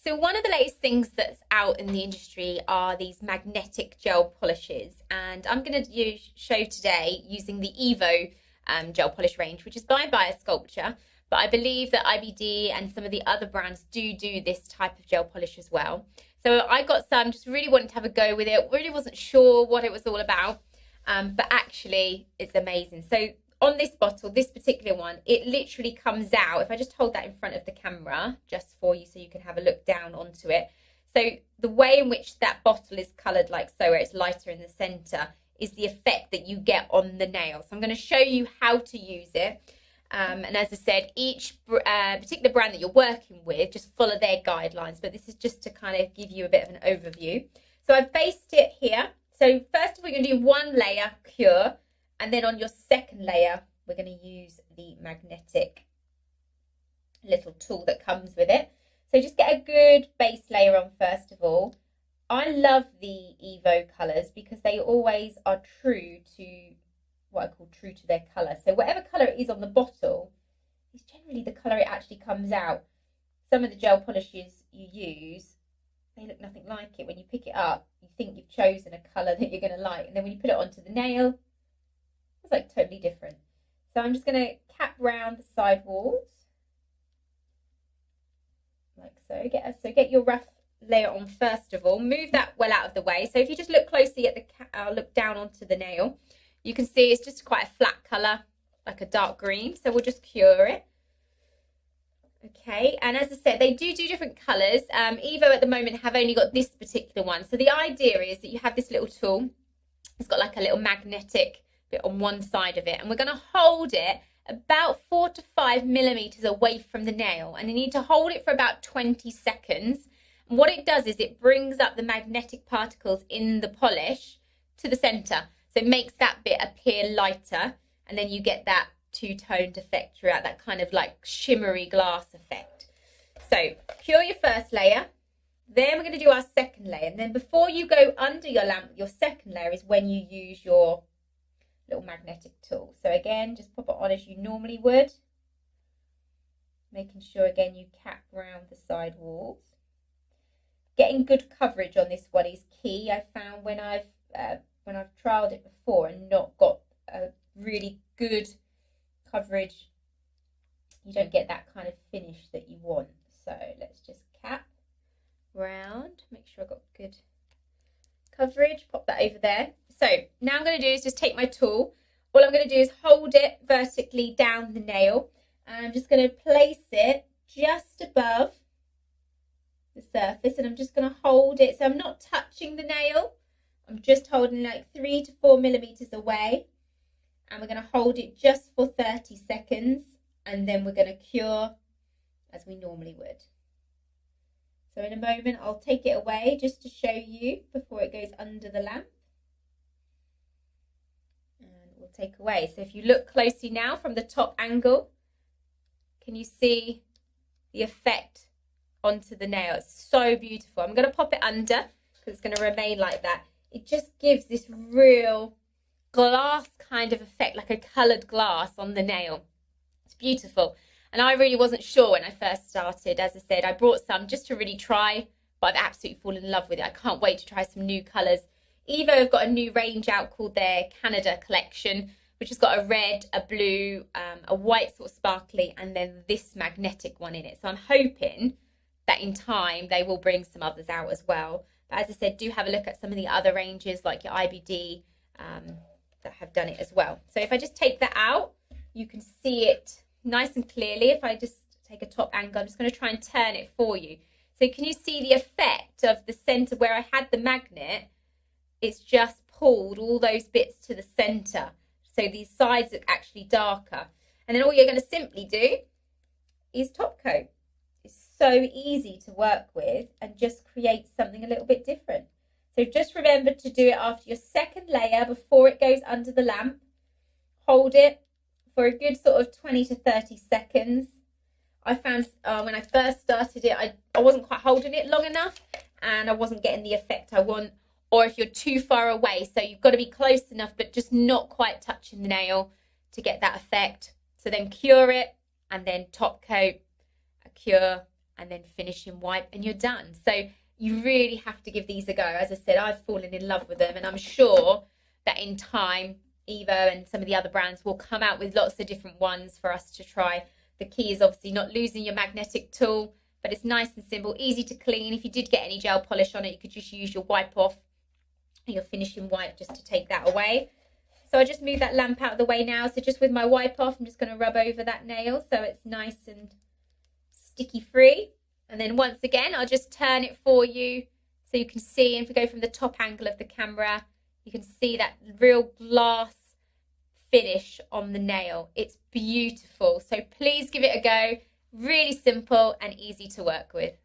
So one of the latest things that's out in the industry are these magnetic gel polishes, and I'm going to show today using the Evo gel polish range, which is by Biosculpture, but I believe that IBD and some of the other brands do this type of gel polish as well. So I got some, just really wanted to have a go with it, really wasn't sure what it was all about, but actually it's amazing. So on this bottle, this particular one, it literally comes out. If I just hold that in front of the camera just for you so you can have a look down onto it. So the way in which that bottle is coloured like so, where it's lighter in the centre, is the effect that you get on the nail. So I'm going to show you how to use it. And as I said, each particular brand that you're working with, just follow their guidelines. But this is just to kind of give you a bit of an overview. So I've based it here. So first of all, we're going to do one layer, Cure. And then on your second layer, we're going to use the magnetic little tool that comes with it. So just get a good base layer on first of all. I love the Evo colours because they always are true to what I call true to their colour. So whatever colour it is on the bottle is generally the colour it actually comes out. Some of the gel polishes you use, they look nothing like it. When you pick it up, you think you've chosen a colour that you're going to like. And then when you put it onto the nail, it's like totally different. So I'm just going to cap round the side walls like so. Get your rough layer on first of all. Move that well out of the way. So if you just look closely at the look down onto the nail, you can see it's just quite a flat colour, like a dark green. So we'll just cure it. Okay, and as I said, they do different colours. Evo at the moment have only got this particular one. So the idea is that you have this little tool. It's got like a little magnetic bit on one side of it, and we're going to hold it about 4 to 5 millimeters away from the nail, and you need to hold it for about 20 seconds. And what it does is it brings up the magnetic particles in the polish to the center, so it makes that bit appear lighter, and then you get that two-toned effect throughout, that kind of like shimmery glass effect. So cure your first layer, then we're going to do our second layer, and then before you go under your lamp, your second layer is when you use your little magnetic tool. So again, just pop it on as you normally would, making sure again you cap round the side walls. Getting good coverage on this one is key. I found when I've trialed it before and not got a really good coverage, you don't get that kind of finish that you want. So let's just cap round, make sure I've got good coverage, pop that over there. So now I'm going to do is just take my tool. All I'm going to do is hold it vertically down the nail, and I'm just going to place it just above the surface, and I'm just going to hold it. So I'm not touching the nail, I'm just holding like 3 to 4 millimeters away, and we're going to hold it just for 30 seconds, and then we're going to cure as we normally would. So in a moment I'll take it away just to show you before it goes under the lamp. And we'll take away. So if you look closely now from the top angle, can you see the effect onto the nail? It's so beautiful. I'm going to pop it under because it's going to remain like that. It just gives this real glass kind of effect, like a coloured glass on the nail. It's beautiful. And I really wasn't sure when I first started. As I said, I brought some just to really try, but I've absolutely fallen in love with it. I can't wait to try some new colours. Evo have got a new range out called their Canada collection, which has got a red, a blue, a white sort of sparkly, and then this magnetic one in it. So I'm hoping that in time they will bring some others out as well. But as I said, do have a look at some of the other ranges like your IBD that have done it as well. So if I just take that out, you can see it nice and clearly. If I just take a top angle, I'm just going to try and turn it for you. So can you see the effect of the center where I had the magnet? It's just pulled all those bits to the center. So these sides look actually darker. And then all you're going to simply do is top coat. It's so easy to work with and just create something a little bit different. So just remember to do it after your second layer before it goes under the lamp. Hold it for a good sort of 20 to 30 seconds. I found when I first started it, I wasn't quite holding it long enough and I wasn't getting the effect I want. Or if you're too far away, so you've got to be close enough but just not quite touching the nail to get that effect. So then cure it and then top coat, a cure, and then finishing wipe, and you're done. So you really have to give these a go. As I said, I've fallen in love with them, and I'm sure that in time, Evo and some of the other brands will come out with lots of different ones for us to try. The key is obviously not losing your magnetic tool, but it's nice and simple, easy to clean. If you did get any gel polish on it, you could just use your wipe off, your finishing wipe, just to take that away. So I just move that lamp out of the way now. So just with my wipe off, I'm just going to rub over that nail so it's nice and sticky free. And then once again, I'll just turn it for you so you can see. And if we go from the top angle of the camera, you can see that real glass finish on the nail. It's beautiful. So please give it a go. Really simple and easy to work with.